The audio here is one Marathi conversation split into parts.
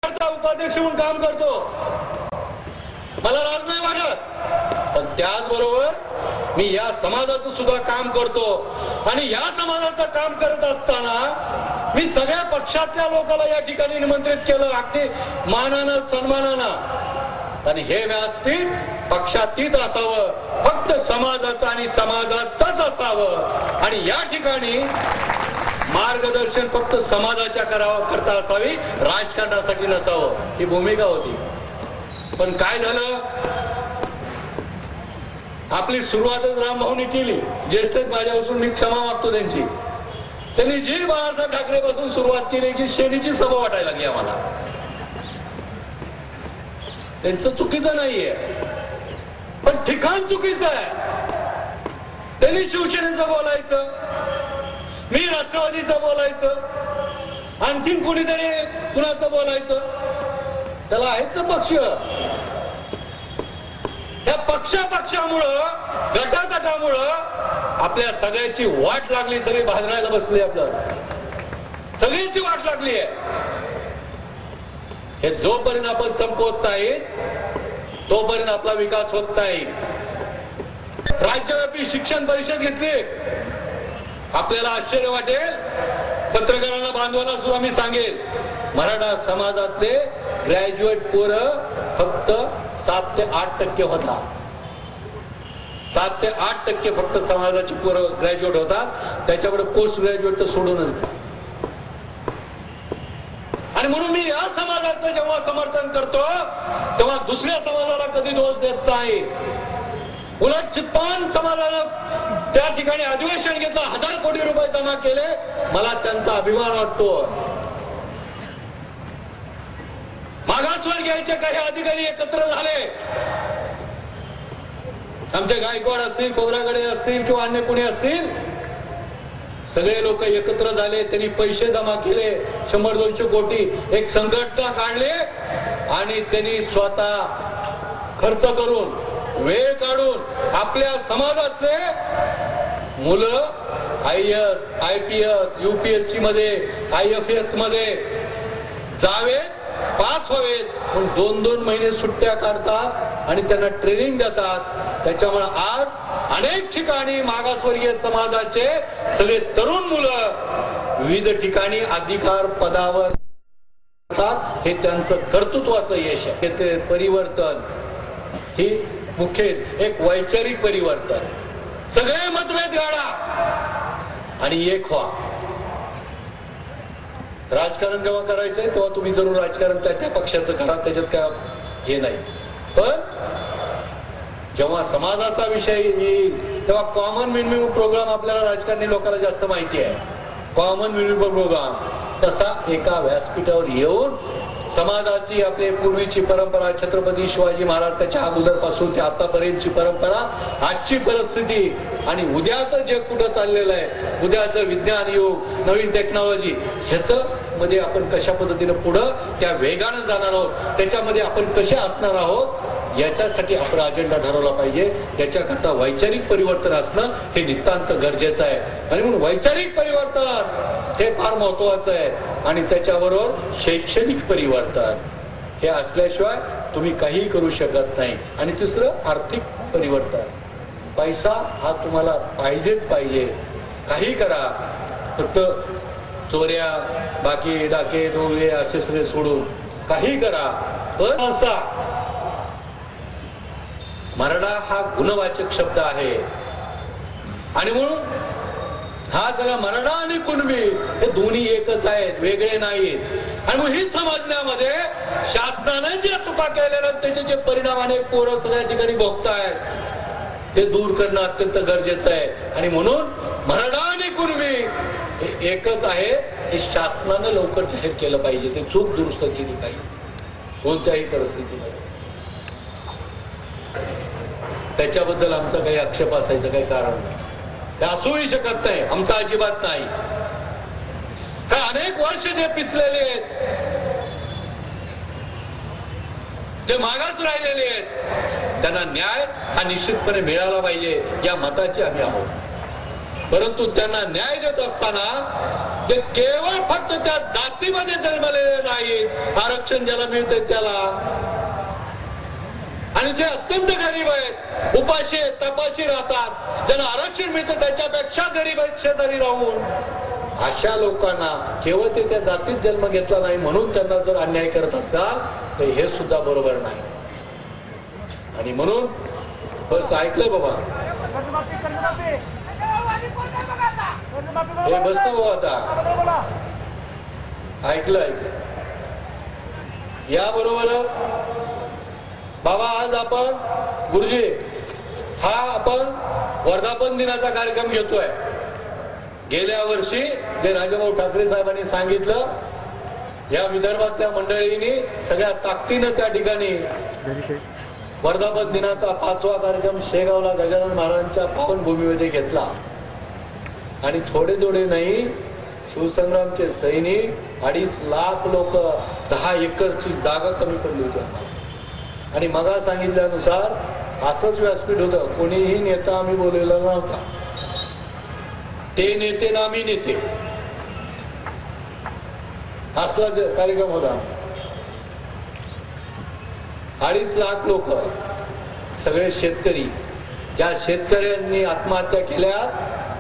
उपाध्यक्ष म्हणून काम करतो, मला लाज नाही वाटत, पण त्याचबरोबर मी या समाजाचं सुद्धा काम करतो आणि या समाजाचं काम करत असताना मी सगळ्या पक्षातल्या लोकांना या ठिकाणी निमंत्रित केलं, अगदी मानानं सन्मानानं, आणि हे व्यासपीठ पक्षातीत असावं, फक्त समाजाचं आणि समाजाचंच असावं आणि या ठिकाणी मार्गदर्शन फक्त समाजाच्या करता असावी, राजकारणासाठी नसावं, ही भूमिका होती. पण काय झालं, आपली सुरुवातच रामभाऊनी केली. ज्येष्ठ माझ्यापासून मी क्षमा मागतो त्यांची. त्यांनी जी बाळासाहेब ठाकरे पासून सुरुवात केली की शेणीची सभा वाटायला लागली आम्हाला. त्यांचं चुकीचं नाहीये, पण ठिकाण चुकीचं आहे. त्यांनी शिवसेनेचं बोलायचं, मी राष्ट्रवादीचं बोलायचं, आणखीन कोणीतरी कुणाचं बोलायचं. त्याला आहेच ना पक्ष. त्या पक्षामुळं गटातटामुळं आपल्या सगळ्याची वाट लागली, सगळी भाजरायला बसली, आपल्याला सगळ्यांची वाट लागली आहे. हे जोपर्यंत आपण संपवत नाही तोपर्यंत आपला विकास होत नाही. राज्यव्यापी शिक्षण परिषद घेतली. आपल्याला आश्चर्य वाटेल, पत्रकारांना बांधवांना सुद्धा मी सांगेल, मराठा समाजातले ग्रॅज्युएट पोरं फक्त 7 ते 8% होता. 7 ते 8% फक्त समाजाची पोरं ग्रॅज्युएट होतात, त्याच्याकडे पोस्ट ग्रॅज्युएट तर सोडूनच. आणि म्हणून मी या समाजाचं जेव्हा समर्थन करतो तेव्हा दुसऱ्या समाजाला कधी दोष देत नाही. उलट चित्पान समाजानं त्या ठिकाणी अधिवेशन घेतलं, 1000 कोटी रुपये जमा केले, मला त्यांचा अभिमान वाटतो. मागासवर्गीयांचे काही अधिकारी एकत्र झाले, आमचे गायकवाड असतील, खोब्रागडे असतील किंवा अन्य कोणी असतील, सगळे लोक एकत्र झाले, त्यांनी पैसे जमा केले, 100-200 कोटी, एक संघटना काढली आणि त्यांनी स्वतः खर्च करून, वेळ काढून आपल्या समाजातले मुलं IAS, IPS, UPSC मध्ये, IFS मध्ये जावेत, पास व्हावेत, पण 2-2 महिने सुट्ट्या काढतात आणि त्यांना ट्रेनिंग देतात. त्याच्यामुळे आज अनेक ठिकाणी मागासवर्गीय समाजाचे सगळे तरुण मुलं विविध ठिकाणी अधिकार पदावर असतात. हे त्यांचं कर्तृत्वाचं यश आहे. ते परिवर्तन ही मुख्य एक वैचारिक परिवर्तन. सगळे मतभेद गाडा आणि एक व्हा. राजकारण जेव्हा करायचंय तेव्हा तुम्ही जरूर राजकारण त्या पक्षाचं करा, त्याच्यात काय हे नाही. पण जेव्हा समाजाचा विषय येईल तेव्हा कॉमन मिनिमम प्रोग्राम आपल्याला राजकारणी लोकांना जास्त माहिती आहे. कॉमन मिनिमम प्रोग्राम तसा एका व्यासपीठावर येऊन समाजाची आपली पूर्वीची परंपरा, छत्रपती शिवाजी महाराज त्याच्या अगोदरपासून ते आतापर्यंतची परंपरा, आजची परिस्थिती आणि उद्याचं जग कुठं चाललेलं आहे, उद्याचं विज्ञान युग, नवीन टेक्नॉलॉजी, ह्याचं मध्ये आपण कशा पद्धतीनं पुढं त्या वेगानं जाणार आहोत, त्याच्यामध्ये आपण कसे असणार आहोत, याच्यासाठी आपण अजेंडा ठरवला पाहिजे. त्याच्याकरता वैचारिक परिवर्तन असणं हे नितांत गरजेचं आहे. आणि म्हणून वैचारिक परिवर्तन हे फार महत्वाचं आहे आणि त्याच्याबरोबर शैक्षणिक परिवर्तन हे असल्याशिवाय तुम्ही काही करू शकत नाही. आणि तिसरं आर्थिक परिवर्तन. पैसा हा तुम्हाला पाहिजेच पाहिजे, काही करा, फक्त चोऱ्या, बाकी डाके डोळे असे सगळे सोडून काही करा. पण असा मराठा हा गुणवाचक शब्द आहे आणि म्हणून हा जरा मराठा आणि कुणबी हे दोन्ही एकच आहेत, वेगळे नाहीत. आणि मग ही समजण्यामध्ये शासनाने जे चुका केलेल्या त्याचे जे परिणाम अनेक पोरं सगळ्या ठिकाणी भोगतायत ते दूर करणं अत्यंत गरजेचं आहे. आणि म्हणून मराठा आणि कुणबी हे एकच आहे, हे शासनानं लवकर जाहीर केलं पाहिजे. ते चूक दुरुस्त केली पाहिजे कोणत्याही परिस्थितीमध्ये. त्याच्याबद्दल आमचा काही आक्षेप असायचं काही कारण नाही, ते असूही शकत नाही, आमचा अजिबात नाही. का अनेक वर्ष जे पिचलेले आहेत, जे मागास राहिलेले आहेत, त्यांना न्याय हा निश्चितपणे मिळाला पाहिजे या मताचे आम्ही आहोत. परंतु त्यांना न्याय देत असताना ते केवळ फक्त त्या जातीमध्ये जन्मलेले नाहीत, आरक्षण ज्याला मिळते त्याला, आणि जे अत्यंत गरीब आहेत, उपाशी तपाशी राहतात, ज्यांना आरक्षण मिळतं त्याच्यापेक्षा गरीब आहेत शेजारी राहून, अशा लोकांना केवळ ते त्या जातीत जन्म घेतला नाही म्हणून त्यांना जर अन्याय करत असाल तर हे सुद्धा बरोबर नाही. आणि म्हणून बस ऐकलं बाबा, हे बसतो बाबा, आता ऐकलं. याबरोबर बाबा आज आपण गुरुजी हा आपण वर्धापन दिनाचा कार्यक्रम घेतोय. गेल्या वर्षी जे राजाभाऊ ठाकरे साहेबांनी सांगितलं, या विदर्भातल्या मंडळींनी सगळ्या ताकदीनं त्या ठिकाणी वर्धापन दिनाचा 5वा कार्यक्रम शेगावला गजानन महाराजांच्या पावनभूमीमध्ये घेतला. आणि थोडे नाही, शिवसंग्रामचे सैनिक 2.5 लाख लोक, 10 एकरची जागा कमी पडली होती. आणि मगा सांगितल्यानुसार असंच व्यासपीठ होतं, कोणीही नेता आम्ही बोललेला नव्हता, ते नेते ना आम्ही नेते, असला कार्यक्रम होता. 2.5 लाख लोक, सगळे शेतकरी. ज्या शेतकऱ्यांनी आत्महत्या केल्या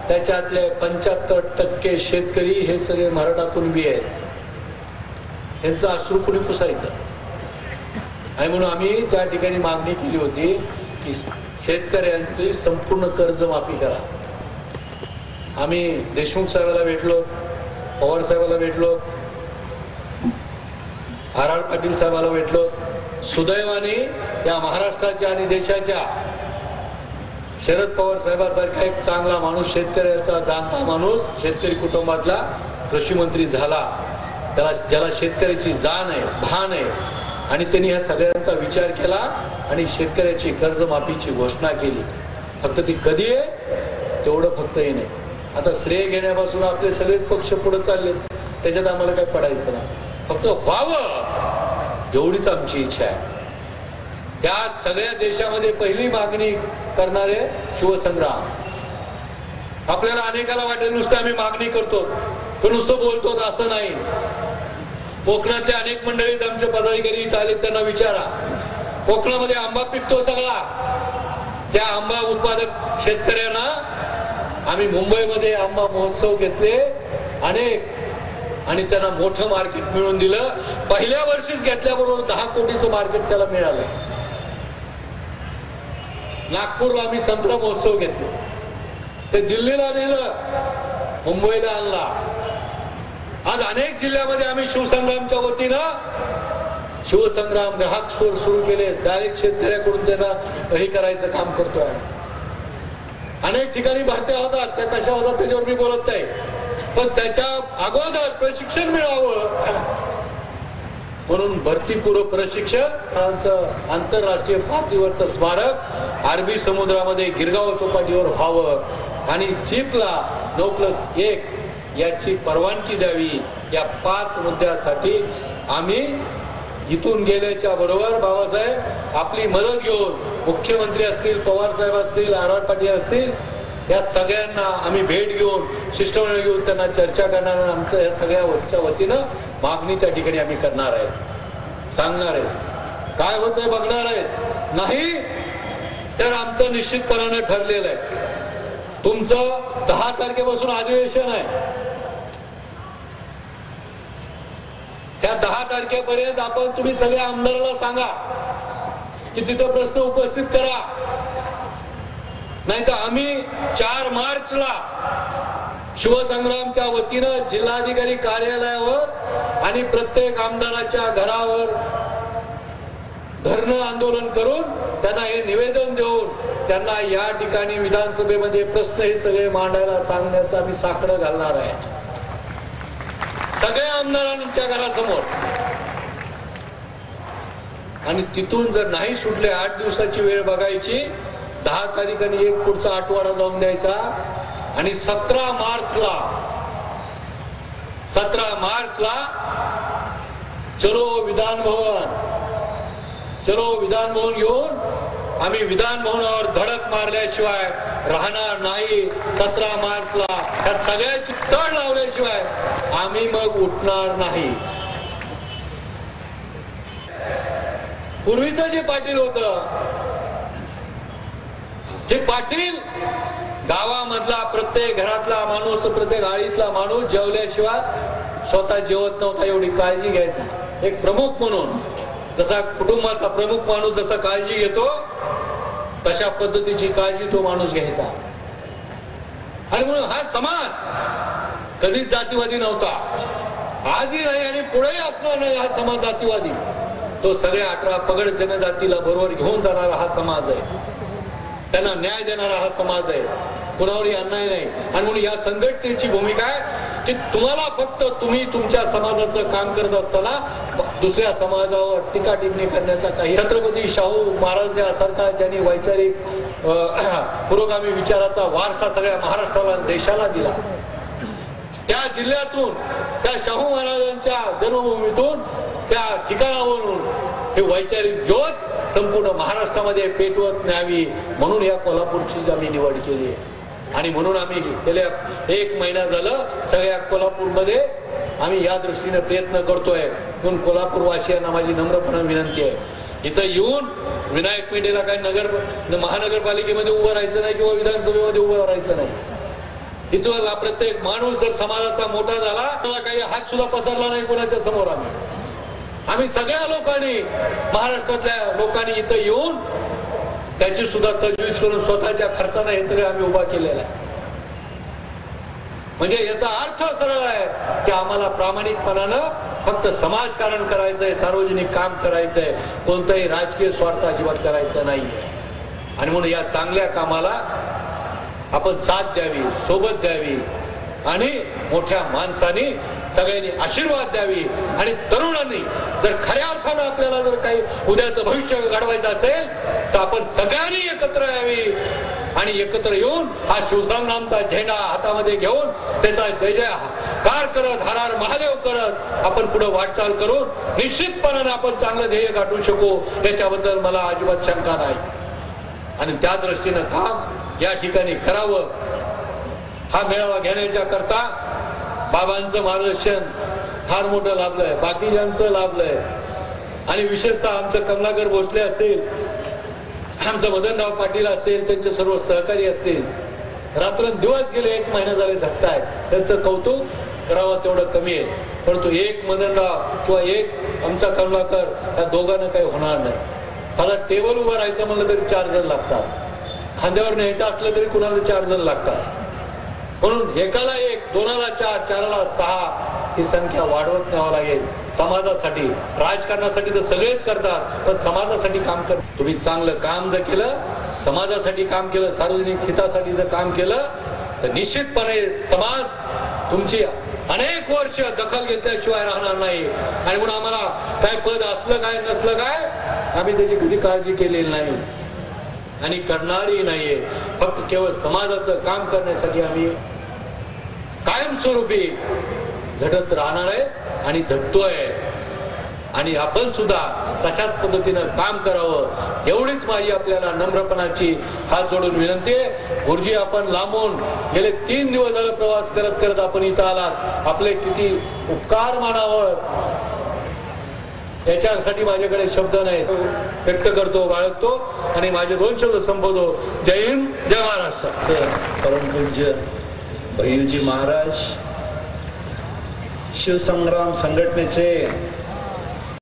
त्याच्यातले 75% शेतकरी हे सगळे मराठा कुणबी आहेत. त्यांचं अश्रू कुणी पुसायचं. आणि म्हणून आम्ही त्या ठिकाणी मागणी केली होती की शेतकऱ्यांची संपूर्ण कर्जमाफी करा. आम्ही देशमुख साहेबाला भेटलो, पवार साहेबाला भेटलो, आर पाटील साहेबाला भेटलो. सुदैवाने या महाराष्ट्राच्या आणि देशाच्या शरद पवार साहेबांसारखा एक चांगला माणूस, शेतकऱ्याचा जाणता माणूस, शेतकरी कुटुंबातला कृषी मंत्री झाला, ज्याला शेतकऱ्याची जाण आहे, भान आहे. आणि त्यांनी ह्या सगळ्यांचा विचार केला आणि शेतकऱ्याची कर्जमाफीची घोषणा केली. फक्त ती कधी आहे तेवढं फक्त हे नाही. आता श्रेय घेण्यापासून आपले सगळेच पक्ष पुढे चालले, त्याच्यात आम्हाला काय पडायचं नाही, फक्त व्हावं एवढीच आमची इच्छा आहे. त्यात सगळ्या देशामध्ये पहिली मागणी करणारे शिवसंग्राम. आपल्याला अनेकाला वाटेल नुसतं आम्ही मागणी करतो, तो नुसतं बोलतो असं नाही. कोकणातले अनेक मंडळीत आमचे पदाधिकारी इथं आले, त्यांना विचारा. कोकणामध्ये आंबा पिकतो सगळा, त्या आंबा उत्पादक शेतकऱ्यांना आम्ही मुंबईमध्ये आंबा महोत्सव घेतले अनेक, आणि त्यांना मोठं मार्केट मिळवून दिलं. पहिल्या वर्षीच घेतल्याबरोबर 10 कोटीचं मार्केट त्याला मिळालं. नागपूरला आम्ही संत्रा महोत्सव घेतले, ते दिल्लीला नेलं, मुंबईला आणला. आज अनेक जिल्ह्यामध्ये आम्ही शिवसंग्रामच्या वतीनं शिवसंग्राम ग्राहक स्टोअर सुरू केले. डायरेक्ट शेतकऱ्याकडून त्यांना हे करायचं काम करतोय. अनेक ठिकाणी भरत्या होतात, त्या कशा होतात त्याच्यावर मी बोलत नाही, पण त्याच्या अगोदर प्रशिक्षण मिळावं म्हणून भरतीपूर्व प्रशिक्षण आंतरराष्ट्रीय पातळीवरचं स्मारक अरबी समुद्रामध्ये गिरगाव चौपाटीवर व्हावं आणि चिपला 9+1 याची परवानगी द्यावी. या 5 मुद्द्यासाठी आम्ही इथून गेल्याच्या बरोबर बाबासाहेब आपली मदत घेऊन, मुख्यमंत्री असतील, पवार साहेब असतील, आर पाटील असतील, या सगळ्यांना आम्ही भेट घेऊन, शिष्टमंडळ घेऊन त्यांना चर्चा करणार. आमचं या सगळ्या वतीनं मागणी त्या ठिकाणी आम्ही करणार आहे, सांगणार आहे, काय होतंय बघणार आहे. नाही तर आमचं निश्चितपणाने ठरलेलं आहे. तुमचं 10 तारखेपासून अधिवेशन आहे. त्या 10 तारखेपर्यंत आपण तुम्ही सगळ्या आमदाराला सांगा की तिथं प्रश्न उपस्थित करा. नाहीतर आम्ही 4 मार्चला शिवसंग्रामच्या वतीनं जिल्हाधिकारी कार्यालयावर आणि प्रत्येक आमदाराच्या घरावर धरणं आंदोलन करून त्यांना हे निवेदन देऊन त्यांना या ठिकाणी विधानसभेमध्ये प्रश्न हे सगळे मांडायला सांगण्याचं आम्ही साकडं घालणार आहे सगळ्या आमदारांच्या घरासमोर. आणि तिथून जर नाही सुटले 8 दिवसाची वेळ बघायची, 10 तारखांनी एक पुढचा आठवडा जाऊन द्यायचा आणि 17 मार्चला चलो विधान भवन घेऊन आम्ही विधान भवनावर धडक मारल्याशिवाय राहणार नाही. 17 मार्चला ह्या सगळ्याची तड लावल्याशिवाय आम्ही मग उठणार नाही. पूर्वीचं जे पाटील होतं, जे पाटील गावामधला प्रत्येक घरातला माणूस, प्रत्येक आळीतला माणूस जेवल्याशिवाय स्वतः जेवत नव्हता, एवढी काळजी घ्यायची. एक प्रमुख म्हणून, जसा कुटुंबाचा प्रमुख माणूस जसा काळजी घेतो तशा पद्धतीची काळजी तो माणूस घ्यायचा. आणि म्हणून हा समाज कधीच जातीवादी नव्हता, आजही नाही आणि पुढेही असणार नाही. हा समाज जातीवादी, तो सगळ्या 18 पगड जनजातीला बरोबर घेऊन जाणारा हा समाज आहे, त्यांना न्याय देणारा हा समाज आहे, कुणावरही अन्याय नाही. आणि म्हणून या संघटनेची भूमिका आहे की तुम्हाला फक्त तुम्ही तुमच्या समाजाचं काम करत असताना दुसऱ्या समाजावर टीका टिप्पणी करण्याचा काही, छत्रपती शाहू महाराज यासारखा ज्यांनी वैचारिक पुरोगामी विचाराचा वारसा सगळ्या महाराष्ट्राला देशाला दिला, त्या जिल्ह्यातून, त्या शाहू महाराजांच्या जन्मभूमीतून, त्या ठिकाणावरून हे वैचारिक ज्योत संपूर्ण महाराष्ट्रामध्ये पेटवत न्यावी म्हणून या कोल्हापूरची आम्ही निवड केली आहे. आणि म्हणून आम्ही गेल्या 1 महिना झालं सगळ्या कोल्हापूरमध्ये आम्ही या दृष्टीने प्रयत्न करतोय. म्हणून कोल्हापूरवासियांना माझी नम्रपणे विनंती आहे, इथं येऊन विनायक पेठेला काही महानगरपालिकेमध्ये उभं राहायचं नाही किंवा विधानसभेमध्ये उभं राहायचं नाही. इथं प्रत्येक माणूस जर समाजाचा मोठा झाला त्याला काही हात सुद्धा पसरला नाही कोणाच्या समोर. आम्ही सगळ्या लोकांनी, महाराष्ट्रातल्या लोकांनी इथं येऊन त्याची सुद्धा तजवीज करून स्वतःच्या खर्चाने हे सगळं आम्ही उभा केलेला आहे. म्हणजे याचा अर्थ सरळ आहे की आम्हाला प्रामाणिकपणानं फक्त समाजकारण करायचंय, सार्वजनिक काम करायचंय, कोणतंही राजकीय स्वार्थ अजिबात करायचं नाहीये. आणि म्हणून या चांगल्या कामाला आपण साथ द्यावी, सोबत द्यावी आणि मोठ्या माणसांनी सगळ्यांनी आशीर्वाद द्यावी. आणि तरुणांनी जर खऱ्या अर्थानं आपल्याला जर काही उद्याचं भविष्य घडवायचं असेल तर आपण सगळ्यांनी एकत्र यावी आणि एकत्र येऊन हा शिवसंग्रामचा झेंडा हातामध्ये घेऊन त्याचा जय जयकार करत, हर हर महादेव करत आपण पुढे वाटचाल करून निश्चितपणाने आपण चांगलं ध्येय गाठू शकू, याच्याबद्दल मला अजिबात शंका नाही. आणि त्या दृष्टीनं काम या ठिकाणी करावं. हा मेळावा घेण्याच्या करता बाबांचं मार्गदर्शन फार मोठं लाभलंय, बाकीच्यांचं लाभलंय. आणि विशेषतः आमचं कमलाकर भोसले असतील, आमचं मदनराव पाटील असेल, त्यांचे सर्व सहकारी असतील, रात्रंदिवस गेले 1 महिना झाले झटतायत. त्यांचं कौतुक करावं तेवढं कमी आहे. परंतु एक मदनराव किंवा एक आमचा कमलाकर, या दोघांना काही होणार नाही. साधा टेबल उभं राहायचं म्हणलं तरी 4 जण लागतात, खांद्यावर न्यायचं असलं तरी कुणाला 4 जण लागतात. म्हणून एकाला 1, 2ला 4, 4ला 6 ही संख्या वाढवत न्यावं लागेल. समाजासाठी, राजकारणासाठी तर सगळेच करतात, पण समाजासाठी काम कर. तुम्ही चांगलं काम जर केलं, समाजासाठी काम केलं, सार्वजनिक हितासाठी जर काम केलं तर निश्चितपणे समाज तुमची अनेक वर्ष दखल घेतल्याशिवाय राहणार नाही. आणि म्हणून आम्हाला काय पद असलं काय नसलं काय आम्ही त्याची कधी काळजी केलेली नाही आणि करणारही नाहीये. फक्त केवळ समाजाचं काम करण्यासाठी आम्ही कायमस्वरूपी झटत राहणार आहे आणि झटतोय. आणि आपण सुद्धा तशाच पद्धतीनं काम करावं एवढीच माझी आपल्याला नम्रपणाची हात जोडून विनंती आहे. गुरुजी, आपण लांबून गेले 3 दिवस झाले प्रवास करत करत आपण इथं आलात, आपले किती उपकार मानावं याच्यासाठी माझ्याकडे शब्द नाही. व्यक्त करतो, बाळगतो आणि माझे 2 शब्द संबोधतो. जय हिंद, जय महाराष्ट्र. परमपूज्य भैयूजी महाराज शिवसंग्राम संघटनेचे